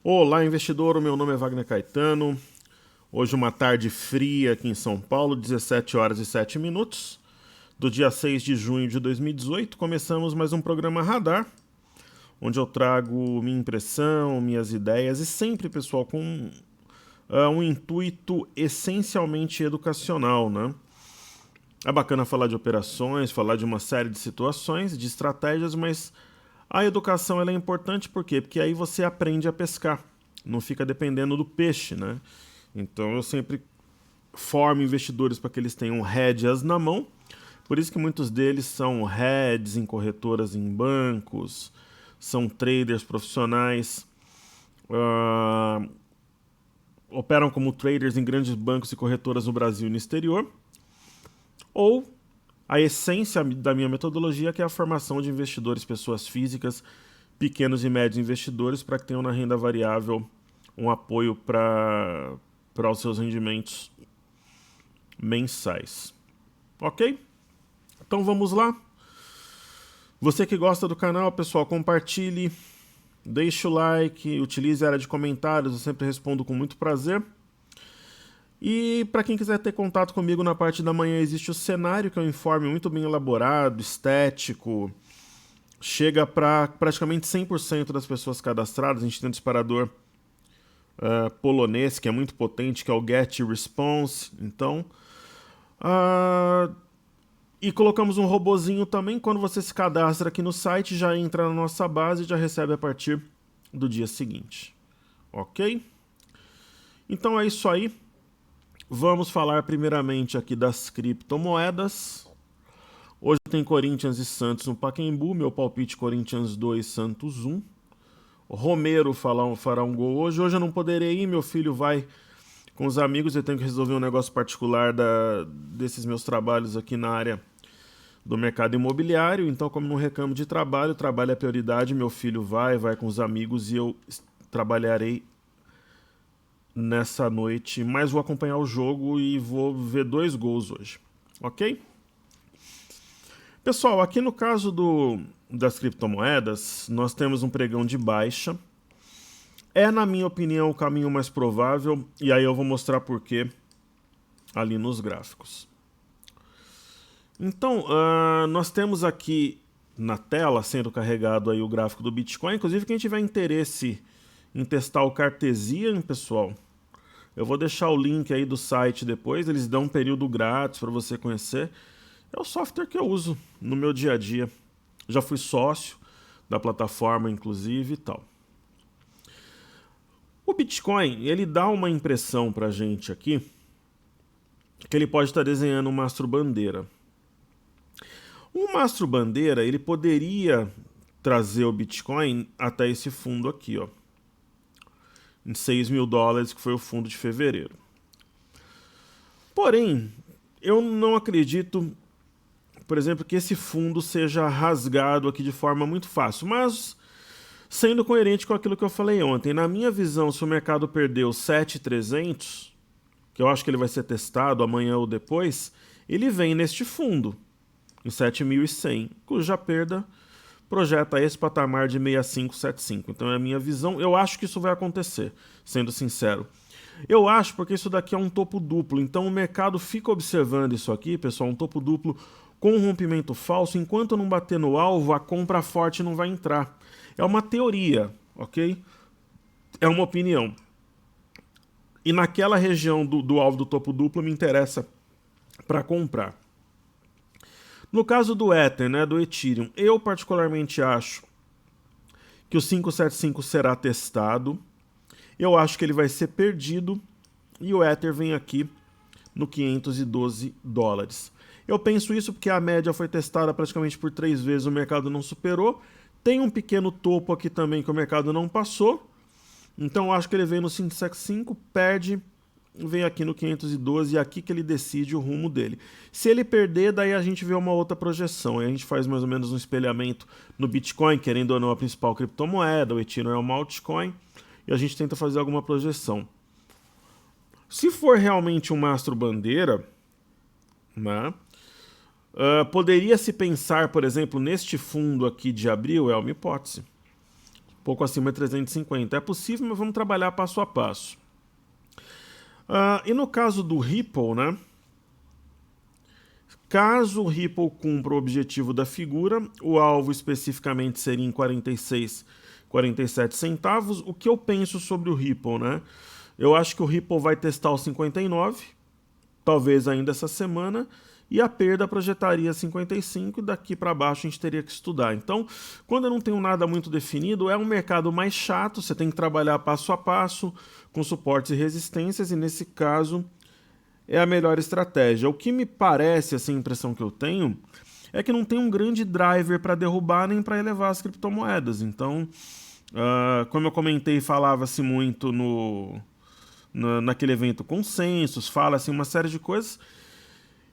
Olá, investidor. O meu nome é Wagner Caetano. Hoje uma tarde fria aqui em São Paulo, 17 horas e 7 minutos, do dia 6 de junho de 2018. Começamos mais um programa Radar, onde eu trago minha impressão, minhas ideias e sempre, pessoal, com um intuito essencialmente educacional, né? É bacana falar de operações, falar de uma série de situações, de estratégias, mas a educação ela é importante por quê? Porque aí você aprende a pescar, não fica dependendo do peixe, né? Então eu sempre formo investidores para que eles tenham rédeas na mão, por isso que muitos deles são heads em corretoras em bancos, são traders profissionais, ah, operam como traders em grandes bancos e corretoras no Brasil e no exterior, ou a essência da minha metodologia, que é a formação de investidores, pessoas físicas, pequenos e médios investidores, para que tenham na renda variável um apoio para os seus rendimentos mensais. Ok? Então vamos lá. Você que gosta do canal, pessoal, compartilhe, deixe o like, utilize a área de comentários, eu sempre respondo com muito prazer. E para quem quiser ter contato comigo na parte da manhã, existe o cenário, que é um informe muito bem elaborado, estético, chega para praticamente 100% das pessoas cadastradas. A gente tem um disparador polonês que é muito potente, que é o Get Response. Então, e colocamos um robozinho também. Quando você se cadastra aqui no site, já entra na nossa base e já recebe a partir do dia seguinte. Ok? Então é isso aí. Vamos falar primeiramente aqui das criptomoedas. Hoje tem Corinthians e Santos no Pacaembu. Meu palpite: Corinthians 2, Santos 1. Romero fará um gol hoje. Hoje eu não poderei ir, meu filho vai com os amigos. Eu tenho que resolver um negócio particular desses meus trabalhos aqui na área do mercado imobiliário. Então, como não reclamo de trabalho, trabalho é prioridade. Meu filho vai com os amigos e eu trabalharei nessa noite, mas vou acompanhar o jogo e vou ver 2 gols hoje, ok? Pessoal, aqui no caso das criptomoedas, nós temos um pregão de baixa. É, na minha opinião, o caminho mais provável, e aí eu vou mostrar por quê ali nos gráficos. Então, nós temos aqui na tela sendo carregado aí o gráfico do Bitcoin. Inclusive, quem tiver interesse em testar o Cartesian, pessoal, eu vou deixar o link aí do site depois. Eles dão um período grátis para você conhecer. É o software que eu uso no meu dia a dia. Já fui sócio da plataforma, inclusive, e tal. O Bitcoin, ele dá uma impressão pra gente aqui que ele pode estar desenhando um mastro-bandeira. Um mastro-bandeira, ele poderia trazer o Bitcoin até esse fundo aqui, ó, em 6 mil dólares, que foi o fundo de fevereiro. Porém, eu não acredito, por exemplo, que esse fundo seja rasgado aqui de forma muito fácil, mas sendo coerente com aquilo que eu falei ontem, na minha visão, se o mercado perdeu 7.300, que eu acho que ele vai ser testado amanhã ou depois, ele vem neste fundo, em 7.100, cuja perda projeta esse patamar de 6575. Então é a minha visão. Eu acho que isso vai acontecer, sendo sincero. Eu acho porque isso daqui é um topo duplo. Então o mercado fica observando isso aqui, pessoal, um topo duplo com um rompimento falso. Enquanto não bater no alvo, a compra forte não vai entrar. É uma teoria, ok? É uma opinião. E naquela região do alvo do topo duplo me interessa para comprar. No caso do Ether, né, do Ethereum, eu particularmente acho que o 575 será testado. Eu acho que ele vai ser perdido e o Ether vem aqui no 512 dólares. Eu penso isso porque a média foi testada praticamente por 3 vezes, o mercado não superou. Tem um pequeno topo aqui também que o mercado não passou. Então eu acho que ele vem no 575, perde, vem aqui no 512 e é aqui que ele decide o rumo dele. Se ele perder, daí a gente vê uma outra projeção. Aí a gente faz mais ou menos um espelhamento no Bitcoin, querendo ou não a principal criptomoeda, o Ethereum é uma altcoin, e a gente tenta fazer alguma projeção. Se for realmente um mastro-bandeira, né, poderia-se pensar, por exemplo, neste fundo aqui de abril, é uma hipótese. pouco acima de 350. É possível, mas vamos trabalhar passo a passo. E no caso do Ripple, né? Caso o Ripple cumpra o objetivo da figura, o alvo especificamente seria em 46, 47 centavos. O que eu penso sobre o Ripple, né? Eu acho que o Ripple vai testar os 59, talvez ainda essa semana, e a perda projetaria 55 e daqui para baixo a gente teria que estudar. Então, quando eu não tenho nada muito definido, é um mercado mais chato, você tem que trabalhar passo a passo, com suportes e resistências, e nesse caso é a melhor estratégia. O que me parece, assim, a impressão que eu tenho, é que não tem um grande driver para derrubar nem para elevar as criptomoedas. Então, como eu comentei, falava-se muito naquele evento Consensus, fala-se uma série de coisas.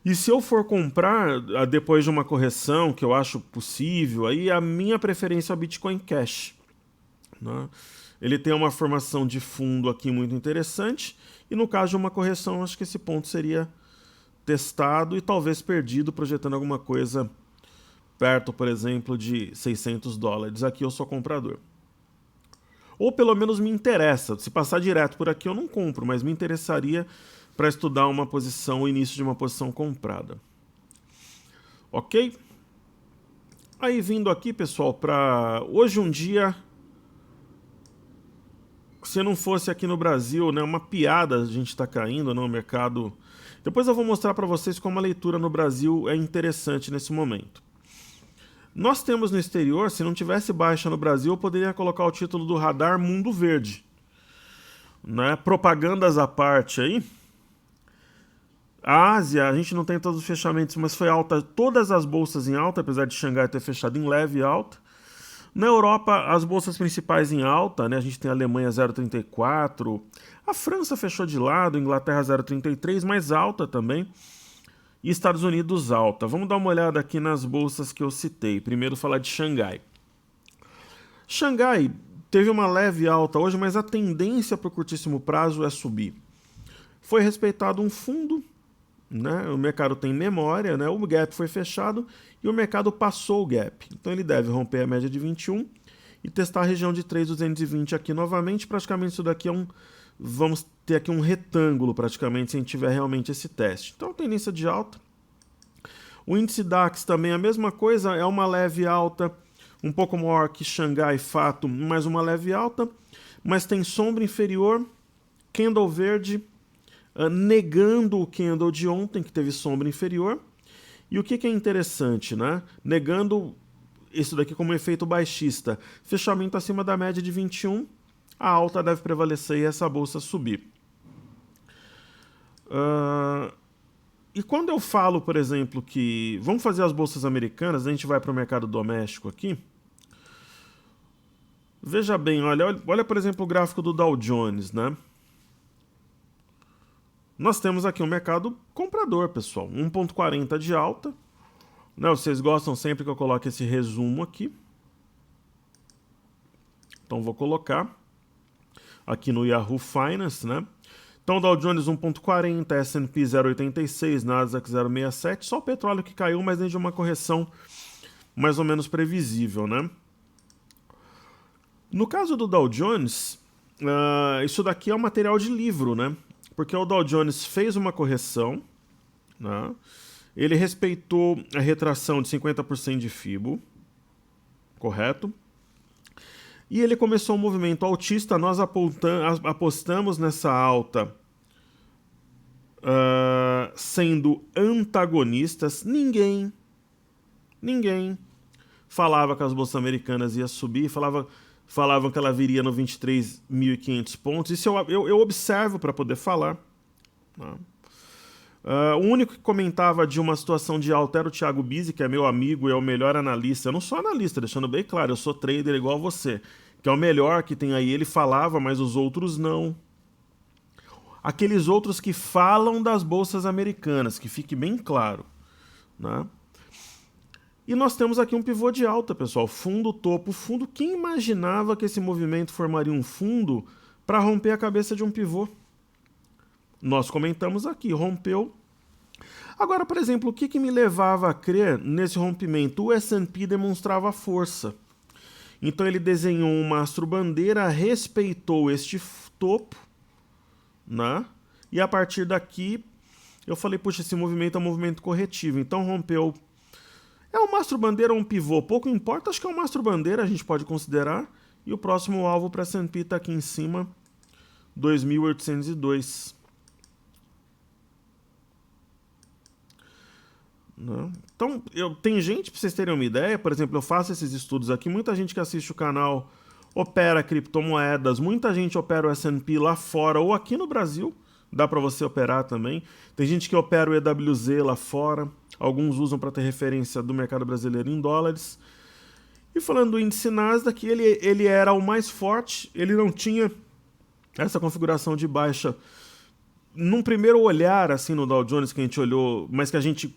E se eu for comprar depois de uma correção, que eu acho possível, aí a minha preferência é o Bitcoin Cash, né? Ele tem uma formação de fundo aqui muito interessante, e no caso de uma correção, acho que esse ponto seria testado e talvez perdido, projetando alguma coisa perto, por exemplo, de $600. Aqui eu sou comprador. Ou pelo menos me interessa. Se passar direto por aqui eu não compro, mas me interessaria para estudar uma posição, o início de uma posição comprada. Ok? Aí vindo aqui, pessoal, para hoje um dia, se não fosse aqui no Brasil, né, uma piada a gente está caindo no mercado. Depois eu vou mostrar para vocês como a leitura no Brasil é interessante nesse momento. Nós temos no exterior, se não tivesse baixa no Brasil, eu poderia colocar o título do radar Mundo Verde, né? Propagandas à parte aí. A Ásia, a gente não tem todos os fechamentos, mas foi alta, todas as bolsas em alta, apesar de Xangai ter fechado em leve alta. Na Europa, as bolsas principais em alta, né? A gente tem a Alemanha 0,34, a França fechou de lado, Inglaterra 0,33, mais alta também, e Estados Unidos alta. Vamos dar uma olhada aqui nas bolsas que eu citei. Primeiro falar de Xangai. Xangai teve uma leve alta hoje, mas a tendência para o curtíssimo prazo é subir. Foi respeitado um fundo, né? O mercado tem memória, né? O gap foi fechado e o mercado passou o gap. Então ele deve romper a média de 21 e testar a região de 3.220 aqui novamente. Praticamente isso daqui é vamos ter aqui um retângulo praticamente se a gente tiver realmente esse teste. Então tendência de alta. O índice DAX também a mesma coisa, é uma leve alta, um pouco maior que Xangai Fato, mas uma leve alta, mas tem sombra inferior, candle verde, negando o candle de ontem, que teve sombra inferior. E o que é interessante, né? Negando isso daqui como efeito baixista. Fechamento acima da média de 21, a alta deve prevalecer e essa bolsa subir. E quando eu falo, por exemplo, que vamos fazer as bolsas americanas, a gente vai para o mercado doméstico aqui. Veja bem, olha, por exemplo, o gráfico do Dow Jones, né? Nós temos aqui um mercado comprador, pessoal. 1,40 de alta. Né, vocês gostam sempre que eu coloque esse resumo aqui. Então vou colocar aqui no Yahoo Finance, né? Então Dow Jones 1,40, S&P 0,86, Nasdaq 0,67. Só o petróleo que caiu, mas dentro de uma correção mais ou menos previsível, né? No caso do Dow Jones, isso daqui é um material de livro, né? Porque o Dow Jones fez uma correção, né? Ele respeitou a retração de 50% de FIBO, correto? E ele começou um movimento altista, nós apostamos nessa alta sendo antagonistas. Ninguém falava que as bolsas americanas iam subir, falavam que ela viria no 23.500 pontos. Isso eu observo para poder falar. Né? O único que comentava de uma situação de alta era o Thiago Bizzi, que é meu amigo e é o melhor analista. Eu não sou analista, deixando bem claro, eu sou trader igual você, que é o melhor que tem aí. Ele falava, mas os outros não. Aqueles outros que falam das bolsas americanas, que fique bem claro. Né? E nós temos aqui um pivô de alta, pessoal. Fundo, topo, fundo. Quem imaginava que esse movimento formaria um fundo para romper a cabeça de um pivô? Nós comentamos aqui, rompeu. Agora, por exemplo, o que me levava a crer nesse rompimento? O S&P demonstrava força. Então ele desenhou um mastro bandeira, respeitou este topo, né? E a partir daqui eu falei, puxa, esse movimento é um movimento corretivo. Então rompeu. É um mastro bandeira ou um pivô, pouco importa, acho que é um mastro bandeira, a gente pode considerar. E o próximo alvo para S&P está aqui em cima, 2.802. Então, tem gente, para vocês terem uma ideia, por exemplo, eu faço esses estudos aqui, muita gente que assiste o canal opera criptomoedas, muita gente opera o S&P lá fora ou aqui no Brasil, dá para você operar também. Tem gente que opera o EWZ lá fora, alguns usam para ter referência do mercado brasileiro em dólares. E falando do índice Nasdaq, ele era o mais forte, ele não tinha essa configuração de baixa. Num primeiro olhar, assim, no Dow Jones que a gente olhou, mas que a gente,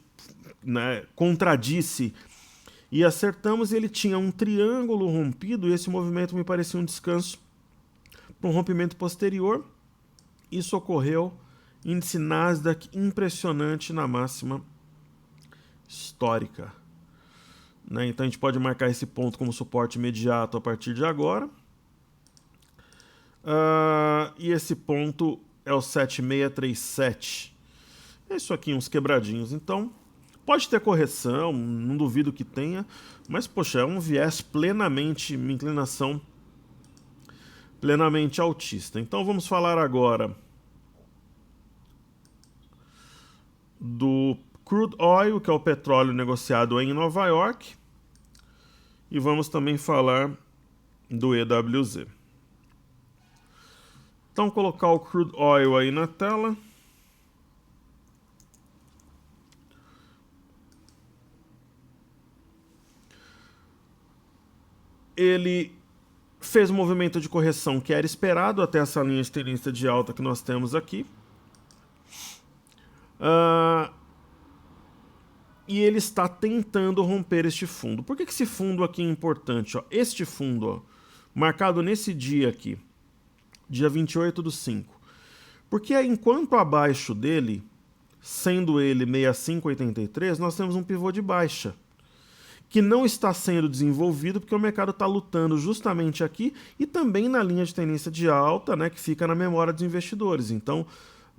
né, contradisse e acertamos, ele tinha um triângulo rompido e esse movimento me parecia um descanso para um rompimento posterior. Isso ocorreu, índice Nasdaq impressionante na máxima histórica. Né? Então a gente pode marcar esse ponto como suporte imediato a partir de agora. E esse ponto é o 7637. É isso aqui, uns quebradinhos. Então, pode ter correção, não duvido que tenha, mas, poxa, é um viés plenamente, uma inclinação plenamente altista. Então, vamos falar agora do crude oil, que é o petróleo negociado em Nova York, e vamos também falar do EWZ. Então, colocar o crude oil aí na tela. Ele fez um movimento de correção que era esperado até essa linha de tendência de alta que nós temos aqui. E ele está tentando romper este fundo. Por que esse fundo aqui é importante? Este fundo, marcado nesse dia aqui, dia 28/5. Porque enquanto abaixo dele, sendo ele 65,83, nós temos um pivô de baixa, que não está sendo desenvolvido porque o mercado está lutando justamente aqui e também na linha de tendência de alta, né, que fica na memória dos investidores. Então,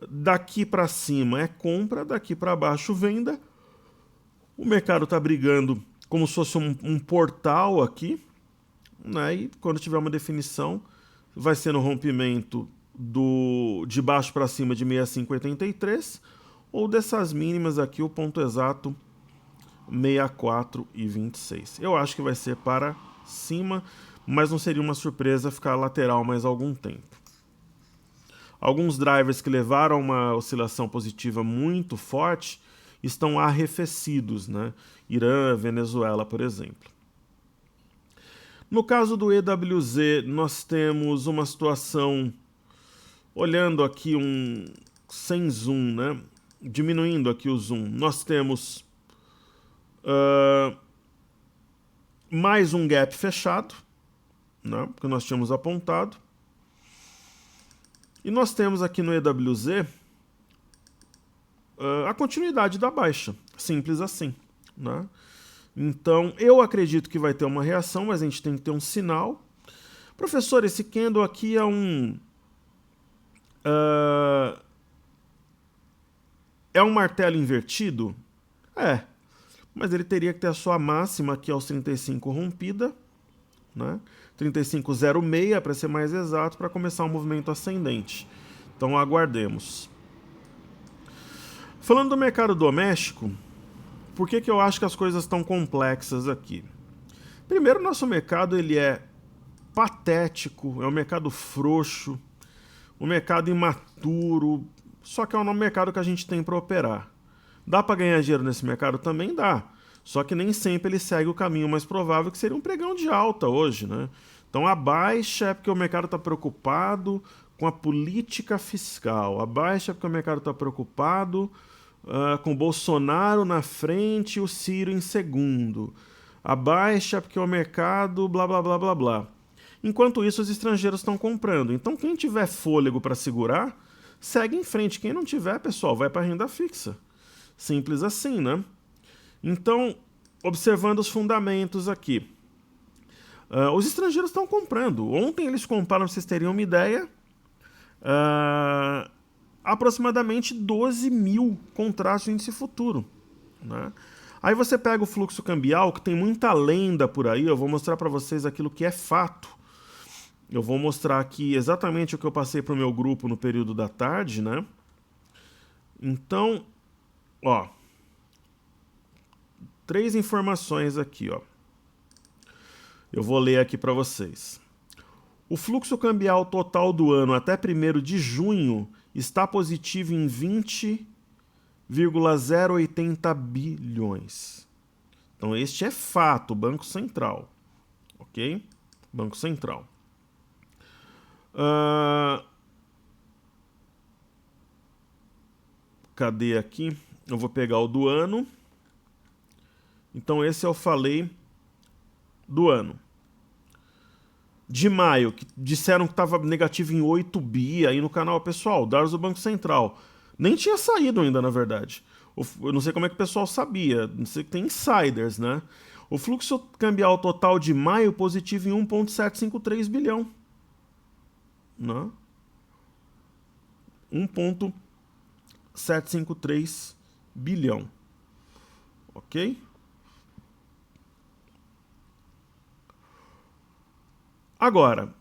daqui para cima é compra, daqui para baixo venda. O mercado está brigando como se fosse um portal aqui, né, e quando tiver uma definição, vai ser no rompimento de baixo para cima de 65,83 ou dessas mínimas aqui, o ponto exato 64,26. Eu acho que vai ser para cima, mas não seria uma surpresa ficar lateral mais algum tempo. Alguns drivers que levaram uma oscilação positiva muito forte estão arrefecidos, né? Irã, Venezuela, por exemplo. No caso do EWZ, nós temos uma situação, olhando aqui sem zoom, né? Diminuindo aqui o zoom, nós temos mais um gap fechado, né, que nós tínhamos apontado. E nós temos aqui no EWZ a continuidade da baixa, simples assim. Né? Então, eu acredito que vai ter uma reação, mas a gente tem que ter um sinal. Professor, esse candle aqui é é um martelo invertido? É. Mas ele teria que ter a sua máxima aqui aos 35 rompida, né? 35,06 para ser mais exato, para começar um movimento ascendente. Então aguardemos. Falando do mercado doméstico, por que eu acho que as coisas estão complexas aqui? Primeiro, nosso mercado ele é patético, é um mercado frouxo, um mercado imaturo, só que é um mercado que a gente tem para operar. Dá para ganhar dinheiro nesse mercado? Também dá. Só que nem sempre ele segue o caminho mais provável, que seria um pregão de alta hoje, né? Então a baixa é porque o mercado está preocupado com a política fiscal. A baixa é porque o mercado está preocupado com o Bolsonaro na frente e o Ciro em segundo. A baixa é porque o mercado blá blá blá blá blá. Enquanto isso, os estrangeiros estão comprando. Então quem tiver fôlego para segurar, segue em frente. Quem não tiver, pessoal, vai para a renda fixa. Simples assim, né? Então, observando os fundamentos aqui. Os estrangeiros estão comprando. Ontem eles compraram, pra vocês terem uma ideia, aproximadamente 12 mil contratos de índice futuro, né? Aí você pega o fluxo cambial, que tem muita lenda por aí. Eu vou mostrar para vocês aquilo que é fato. Eu vou mostrar aqui exatamente o que eu passei para o meu grupo no período da tarde, né? Então, ó, 3 informações aqui, ó. Eu vou ler aqui para vocês. O fluxo cambial total do ano até 1º de junho está positivo em 20,080 bilhões. Então este é fato, Banco Central, ok? Banco Central. Cadê aqui? Eu vou pegar o do ano. Então esse eu falei do ano. De maio, que disseram que estava negativo em 8 bi aí no canal, pessoal, dados do Banco Central. Nem tinha saído ainda, na verdade. Eu não sei como é que o pessoal sabia, não sei que tem insiders, né? O fluxo cambial total de maio positivo em 1,753 bilhão. Né? 1,753 bilhão. Ok? Agora,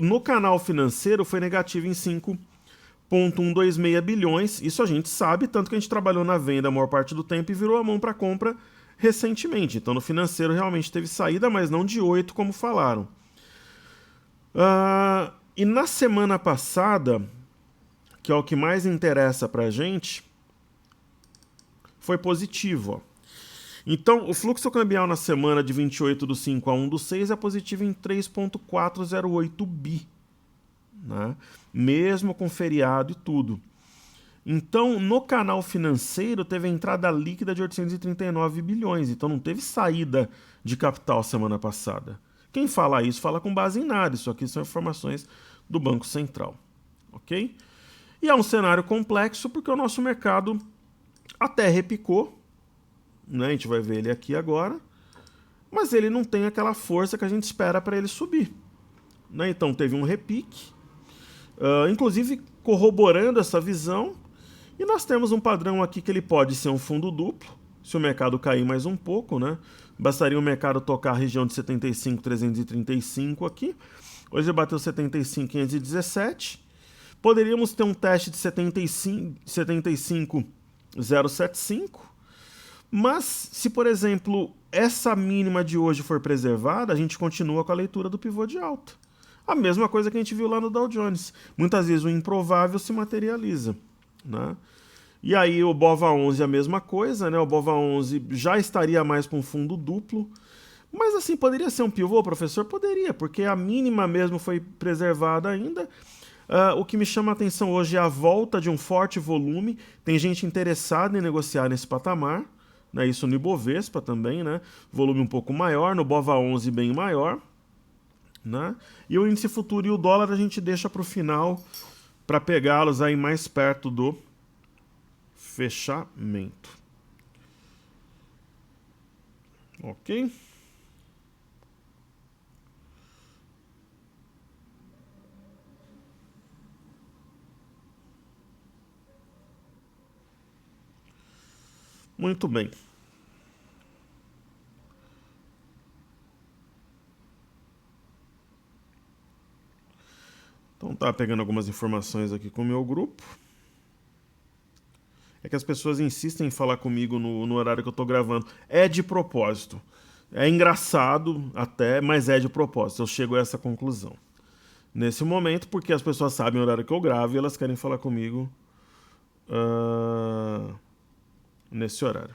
no canal financeiro foi negativo em 5,126 bilhões. Isso a gente sabe, tanto que a gente trabalhou na venda a maior parte do tempo e virou a mão para compra recentemente. Então no financeiro realmente teve saída, mas não de 8 como falaram. E na semana passada, que é o que mais interessa para a gente, foi positivo, ó. Então, o fluxo cambial na semana de 28/5 a 1/6 é positivo em 3,408 bi, né? Mesmo com feriado e tudo. Então, no canal financeiro, teve a entrada líquida de 839 bilhões. Então, não teve saída de capital semana passada. Quem fala isso, fala com base em nada. Isso aqui são informações do Banco Central. Ok? E é um cenário complexo porque o nosso mercado até repicou, né? A gente vai ver ele aqui agora, mas ele não tem aquela força que a gente espera para ele subir, né? Então teve um repique, inclusive corroborando essa visão, e nós temos um padrão aqui que ele pode ser um fundo duplo, se o mercado cair mais um pouco, né? Bastaria o mercado tocar a região de 75.335 aqui, hoje ele bateu 75.517, poderíamos ter um teste de 75.075, mas, se, por exemplo, essa mínima de hoje for preservada, a gente continua com a leitura do pivô de alta. A mesma coisa que a gente viu lá no Dow Jones. Muitas vezes o improvável se materializa, né? E aí o BOVA11 é a mesma coisa, né? O BOVA11 já estaria mais para um fundo duplo. Mas assim, poderia ser um pivô, professor? Poderia, porque a mínima mesmo foi preservada ainda. O que me chama a atenção hoje é a volta de um forte volume. Tem gente interessada em negociar nesse patamar. Né, isso no Ibovespa também, né? Volume um pouco maior, no BOVA11 bem maior, né? E o índice futuro e o dólar a gente deixa para o final para pegá-los aí mais perto do fechamento. Ok? Muito bem. Então tá pegando algumas informações aqui com o meu grupo. É que as pessoas insistem em falar comigo no horário que eu tô gravando. É de propósito. É engraçado até, mas é de propósito. Eu chego a essa conclusão nesse momento, porque as pessoas sabem o horário que eu gravo e elas querem falar comigo nesse horário.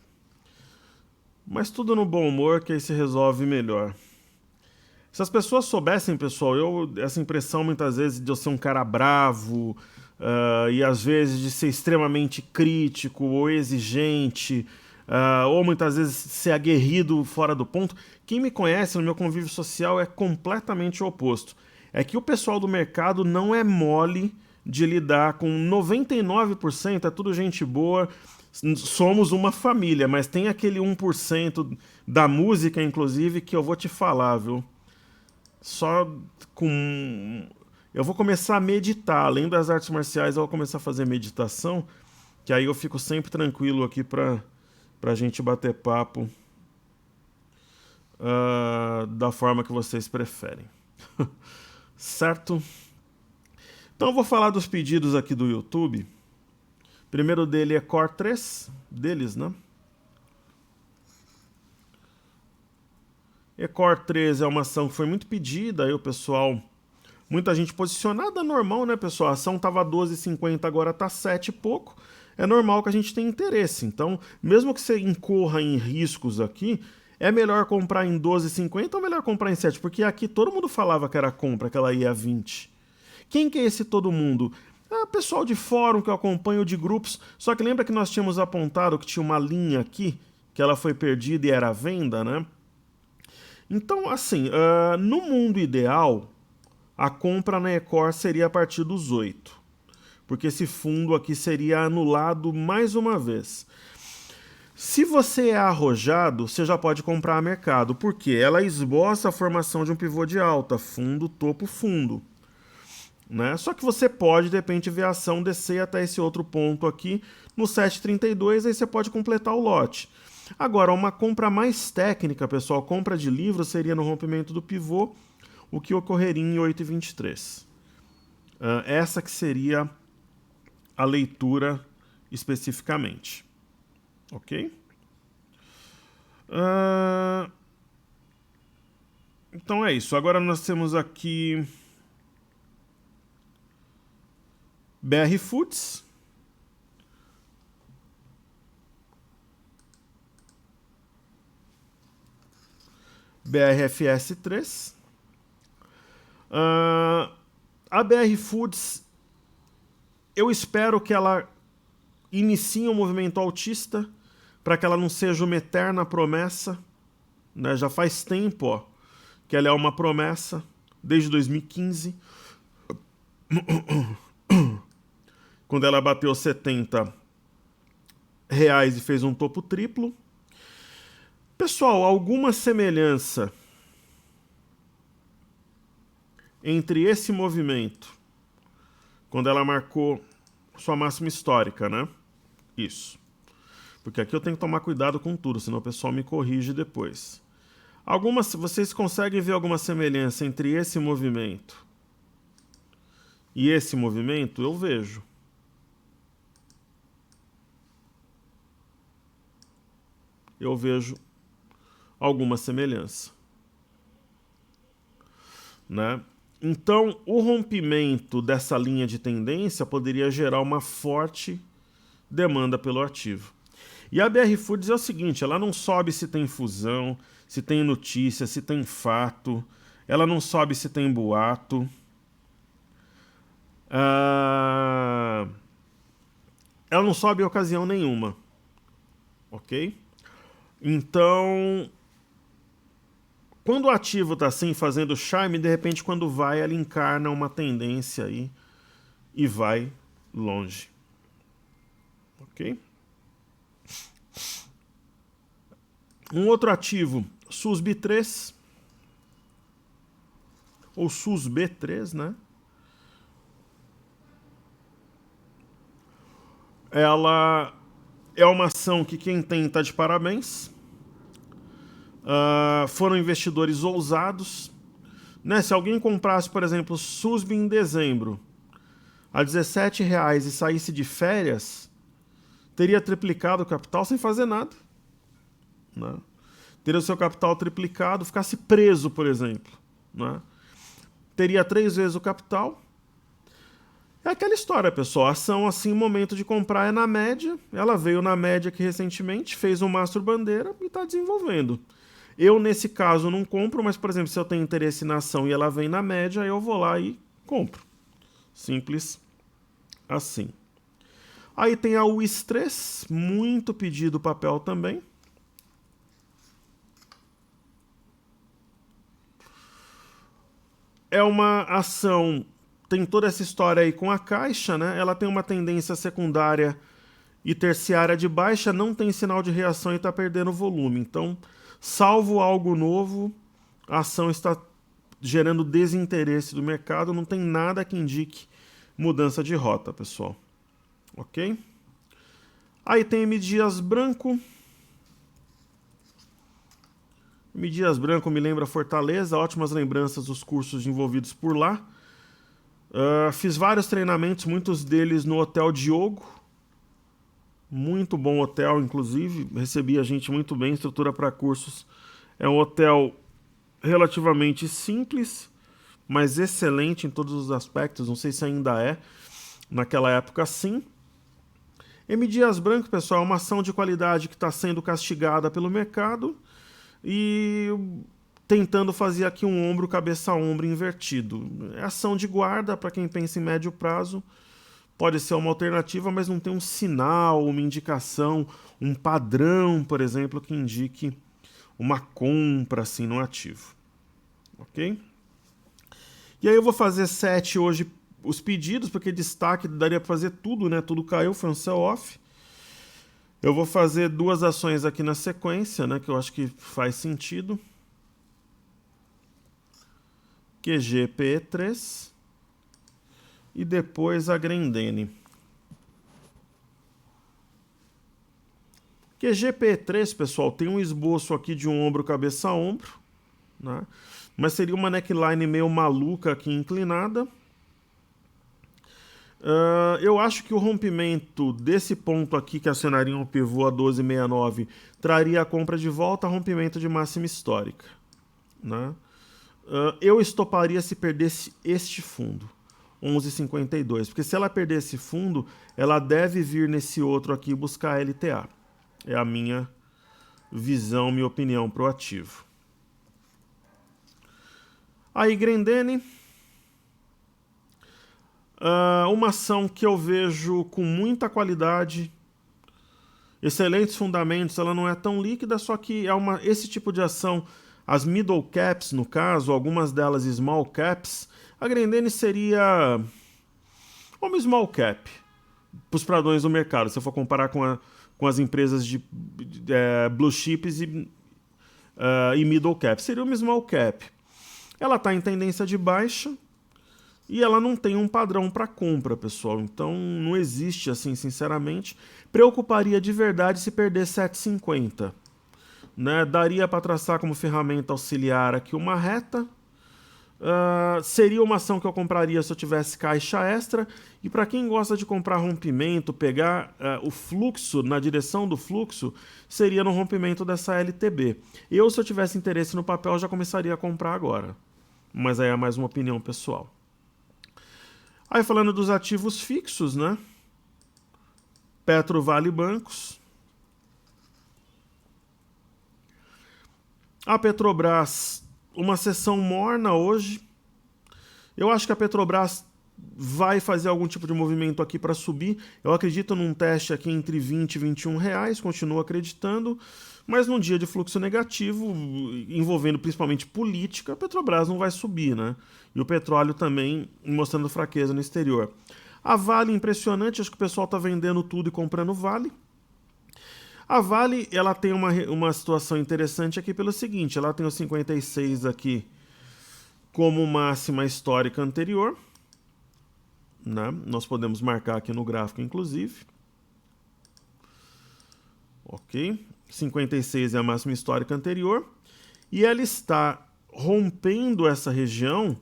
Mas tudo no bom humor, que aí se resolve melhor. Se as pessoas soubessem, pessoal, essa impressão muitas vezes de eu ser um cara bravo, e às vezes de ser extremamente crítico ou exigente, ou muitas vezes ser aguerrido fora do ponto. Quem me conhece no meu convívio social é completamente o oposto. É que o pessoal do mercado não é mole de lidar com 99%, é tudo gente boa, somos uma família, mas tem aquele 1% da música, inclusive, que eu vou te falar, viu? só com... Eu vou começar a meditar. Além das artes marciais, eu vou começar a fazer meditação, que aí eu fico sempre tranquilo aqui pra gente bater papo da forma que vocês preferem. Certo? Então eu vou falar dos pedidos aqui do YouTube. O primeiro dele é Core 3, deles, né? E Core 3 é uma ação que foi muito pedida, aí o pessoal... Muita gente posicionada, normal, né, pessoal? A ação tava 12,50, agora tá 7 e pouco. É normal que a gente tenha interesse. Então, mesmo que você incorra em riscos aqui, é melhor comprar em 12,50 ou melhor comprar em 7? Porque aqui todo mundo falava que era compra, que ela ia a 20. Quem que é esse todo mundo? Pessoal de fórum que eu acompanho, de grupos. Só que lembra que nós tínhamos apontado que tinha uma linha aqui, que ela foi perdida e era venda, né? Então, assim, no mundo ideal, a compra na Ecor seria a partir dos 8. Porque esse fundo aqui seria anulado mais uma vez. Se você é arrojado, você já pode comprar a mercado, porque ela esboça a formação de um pivô de alta, fundo, topo, fundo. Né? Só que você pode, de repente, ver a ação descer até esse outro ponto aqui, no 7,32, aí você pode completar o lote. Agora, uma compra mais técnica, pessoal, compra de livro seria no rompimento do pivô, o que ocorreria em 8,23. Essa que seria a leitura especificamente. Ok? Então é isso. Agora nós temos aqui BR Foods. BRFS 3. A BR Foods, eu espero que ela inicie um movimento altista, para que ela não seja uma eterna promessa. Né? Já faz tempo que ela é uma promessa, desde 2015, quando ela bateu R$70 e fez um topo triplo. Pessoal, alguma semelhança entre esse movimento, quando ela marcou sua máxima histórica, né? Isso. Porque aqui eu tenho que tomar cuidado com tudo, senão o pessoal me corrige depois. Vocês conseguem ver alguma semelhança entre esse movimento e esse movimento? Eu vejo. Eu vejo alguma semelhança. Né? Então, o rompimento dessa linha de tendência poderia gerar uma forte demanda pelo ativo. E a BR Foods é o seguinte, ela não sobe se tem fusão, se tem notícia, se tem fato, ela não sobe se tem boato. Ela não sobe em ocasião nenhuma. Ok? Então, quando o ativo está assim, fazendo charme, de repente quando vai, ela encarna uma tendência aí e vai longe. Ok? Um outro ativo, SUSB3, ou SUSB3, né? Ela é uma ação que quem tem está de parabéns. Foram investidores ousados. Né? Se alguém comprasse, por exemplo, SUSB em dezembro a R$17 e saísse de férias, teria triplicado o capital sem fazer nada. Né? Teria o seu capital triplicado, ficasse preso, por exemplo. Né? Teria 3 vezes o capital. É aquela história, pessoal. A ação, assim, o momento de comprar é na média. Ela veio na média aqui recentemente, fez um mastro bandeira e está desenvolvendo. Eu, nesse caso, não compro, mas, por exemplo, se eu tenho interesse na ação e ela vem na média, eu vou lá e compro. Simples assim. Aí tem a UIS3, muito pedido papel também. É uma ação, tem toda essa história aí com a Caixa, né? Ela tem uma tendência secundária e terciária de baixa, não tem sinal de reação e está perdendo volume. Então, salvo algo novo, a ação está gerando desinteresse do mercado, não tem nada que indique mudança de rota, pessoal. Ok? Aí tem M Dias Branco. M Dias Branco me lembra Fortaleza, ótimas lembranças dos cursos envolvidos por lá. Fiz vários treinamentos, muitos deles no Hotel Diogo. Muito bom hotel, inclusive. Recebi a gente muito bem, estrutura para cursos. É um hotel relativamente simples, mas excelente em todos os aspectos. Não sei se ainda é. Naquela época, sim. M Dias Branco, pessoal, é uma ação de qualidade que está sendo castigada pelo mercado e tentando fazer aqui um ombro, cabeça a ombro invertido. É ação de guarda para quem pensa em médio prazo. Pode ser uma alternativa, mas não tem um sinal, uma indicação, um padrão, por exemplo, que indique uma compra assim no ativo. Ok? E aí eu vou fazer 7 hoje os pedidos, porque destaque daria para fazer tudo, né? Tudo caiu, foi um sell-off. Eu vou fazer 2 ações aqui na sequência, né? Que eu acho que faz sentido. QGPE3 e depois a Grendene. QGPE3, pessoal, tem um esboço aqui de um ombro, cabeça a ombro, né? Mas seria uma neckline meio maluca aqui inclinada. Eu acho que o rompimento desse ponto aqui, que acionaria um pivô a 12,69, traria a compra de volta a rompimento de máxima histórica, né? Eu estoparia se perdesse este fundo, 11,52, porque se ela perder esse fundo, ela deve vir nesse outro aqui buscar LTA. É a minha visão, minha opinião para o ativo. Aí, Grendene. Uma ação que eu vejo com muita qualidade, excelentes fundamentos, ela não é tão líquida, só que esse tipo de ação, as middle caps no caso, algumas delas small caps, a Grendene seria uma small cap para os padrões do mercado, se eu for comparar com as empresas de blue chips e middle cap, seria uma small cap. Ela está em tendência de baixa, e ela não tem um padrão para compra, pessoal. Então não existe, assim, sinceramente. Preocuparia de verdade se perder 7,50. Né? Daria para traçar como ferramenta auxiliar aqui uma reta. Seria uma ação que eu compraria se eu tivesse caixa extra. E para quem gosta de comprar rompimento, pegar o fluxo, na direção do fluxo, seria no rompimento dessa LTB. Eu, se eu tivesse interesse no papel, já começaria a comprar agora. Mas aí é mais uma opinião pessoal. Aí falando dos ativos fixos, né? Petro, Vale, Bancos. A Petrobras, uma sessão morna hoje. Eu acho que a Petrobras vai fazer algum tipo de movimento aqui para subir. Eu acredito num teste aqui entre 20 e 21 reais, continuo acreditando. Mas num dia de fluxo negativo, envolvendo principalmente política, a Petrobras não vai subir, né? E o petróleo também mostrando fraqueza no exterior. A Vale, impressionante, acho que o pessoal está vendendo tudo e comprando Vale. A Vale, ela tem uma situação interessante aqui pelo seguinte, ela tem o 56 aqui como máxima histórica anterior, né? Nós podemos marcar aqui no gráfico, inclusive. Ok? 56 é a máxima histórica anterior. E ela está rompendo essa região,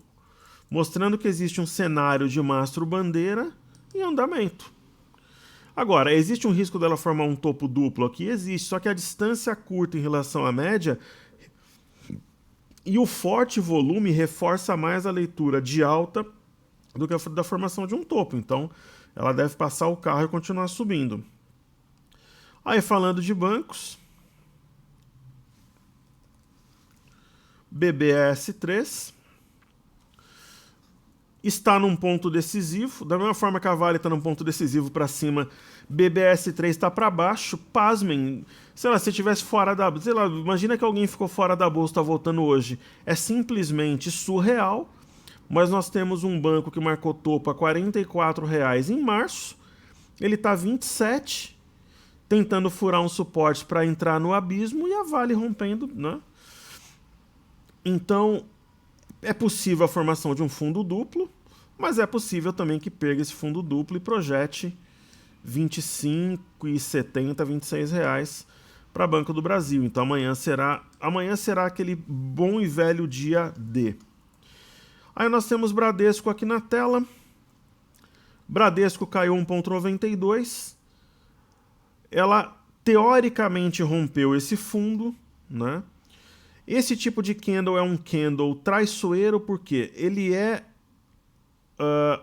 mostrando que existe um cenário de mastro-bandeira em andamento. Agora, existe um risco dela formar um topo duplo aqui? Existe, só que a distância curta em relação à média e o forte volume reforça mais a leitura de alta do que a da formação de um topo. Então, ela deve passar o carro e continuar subindo. Aí, falando de bancos, BBS3 está num ponto decisivo, da mesma forma que a Vale está num ponto decisivo para cima, BBS3 está para baixo. Pasmem, sei lá, se tivesse fora da... Sei lá, imagina que alguém ficou fora da bolsa, está voltando hoje. É simplesmente surreal, mas nós temos um banco que marcou topo a R$ 44,00 em março, ele está 27, tentando furar um suporte para entrar no abismo, e a Vale rompendo, né? Então, É possível a formação de um fundo duplo, mas é possível também que perca esse fundo duplo e projete R$25,70, R$26 para Banco do Brasil. Então amanhã será aquele bom e velho dia D. Aí nós temos Bradesco aqui na tela. Bradesco caiu 1,92. Ela teoricamente rompeu esse fundo, né? Esse tipo de candle é um candle traiçoeiro porque ele é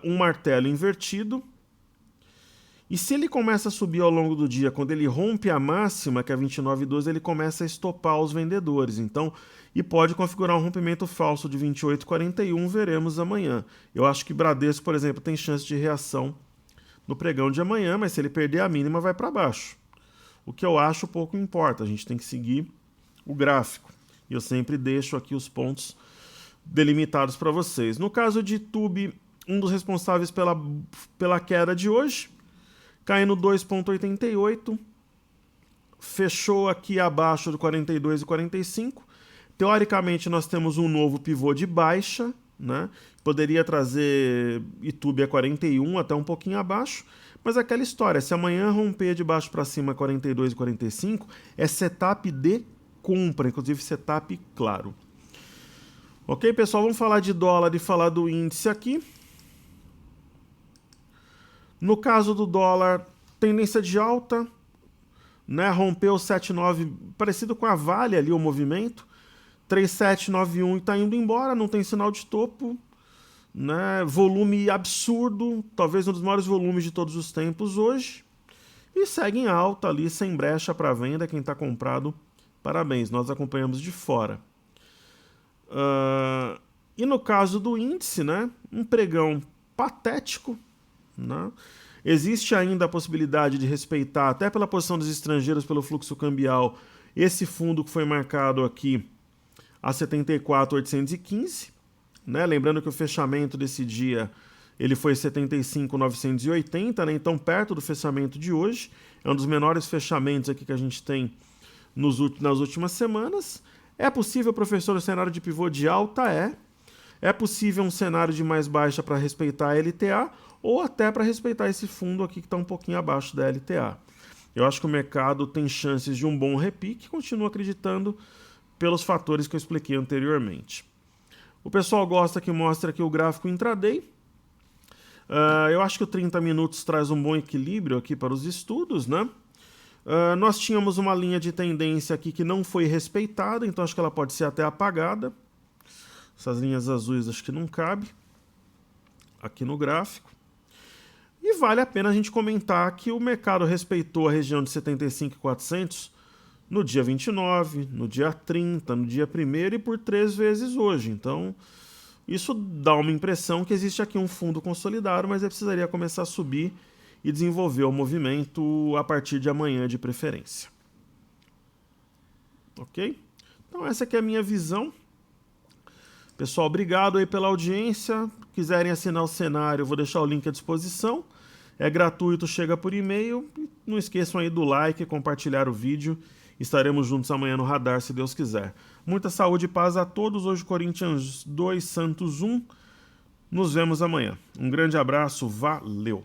um martelo invertido. E se ele começa a subir ao longo do dia, quando ele rompe a máxima, que é 29,12, ele começa a estopar os vendedores. Então, e pode configurar um rompimento falso de 28,41, veremos amanhã. Eu acho que Bradesco, por exemplo, tem chance de reação no pregão de amanhã, mas se ele perder a mínima, vai para baixo. O que eu acho pouco importa, a gente tem que seguir o gráfico. E eu sempre deixo aqui os pontos delimitados para vocês. No caso de Tube, um dos responsáveis pela queda de hoje, caindo 2,88, fechou aqui abaixo do 42,45. Teoricamente, nós temos um novo pivô de baixa, né? Poderia trazer Itube a 41, até um pouquinho abaixo, mas aquela história, se amanhã romper de baixo para cima 42,45, é setup de compra, inclusive setup claro. Ok, pessoal? Vamos falar de dólar e falar do índice aqui. No caso do dólar, tendência de alta, né? Rompeu 7,9, parecido com a Vale ali o movimento, 3,791 e está indo embora, não tem sinal de topo, né? Volume absurdo, talvez um dos maiores volumes de todos os tempos hoje, e segue em alta ali, sem brecha para venda. Quem está comprado, parabéns, nós acompanhamos de fora. E no caso do índice, né? Um pregão patético, né? Existe ainda a possibilidade de respeitar, até pela posição dos estrangeiros, pelo fluxo cambial, esse fundo que foi marcado aqui a 74,815, né? Lembrando que o fechamento desse dia ele foi 75,980, né? Então perto do fechamento de hoje, é um dos menores fechamentos aqui que a gente tem nas últimas semanas. É possível, professor, o cenário de pivô de alta? É possível um cenário de mais baixa para respeitar a LTA ou até para respeitar esse fundo aqui que está um pouquinho abaixo da LTA. Eu acho que o mercado tem chances de um bom repique, continuo acreditando pelos fatores que eu expliquei anteriormente. O pessoal gosta que mostre aqui o gráfico intraday. Eu acho que o 30 minutos traz um bom equilíbrio aqui para os estudos, né? Nós tínhamos uma linha de tendência aqui que não foi respeitada, então acho que ela pode ser até apagada. Essas linhas azuis acho que não cabe aqui no gráfico. E vale a pena a gente comentar que o mercado respeitou a região de 75.400 no dia 29, no dia 30, no dia 1º e por 3 vezes hoje. Então, isso dá uma impressão que existe aqui um fundo consolidado, mas ele precisaria começar a subir e desenvolver o movimento a partir de amanhã de preferência. Ok? Então essa aqui é a minha visão. Pessoal, obrigado aí pela audiência. Quiserem assinar o cenário, eu vou deixar o link à disposição. É gratuito, chega por e-mail. Não esqueçam aí do like, compartilhar o vídeo. Estaremos juntos amanhã no Radar, se Deus quiser. Muita saúde e paz a todos. Hoje Corinthians 2, Santos 1. Nos vemos amanhã. Um grande abraço, valeu!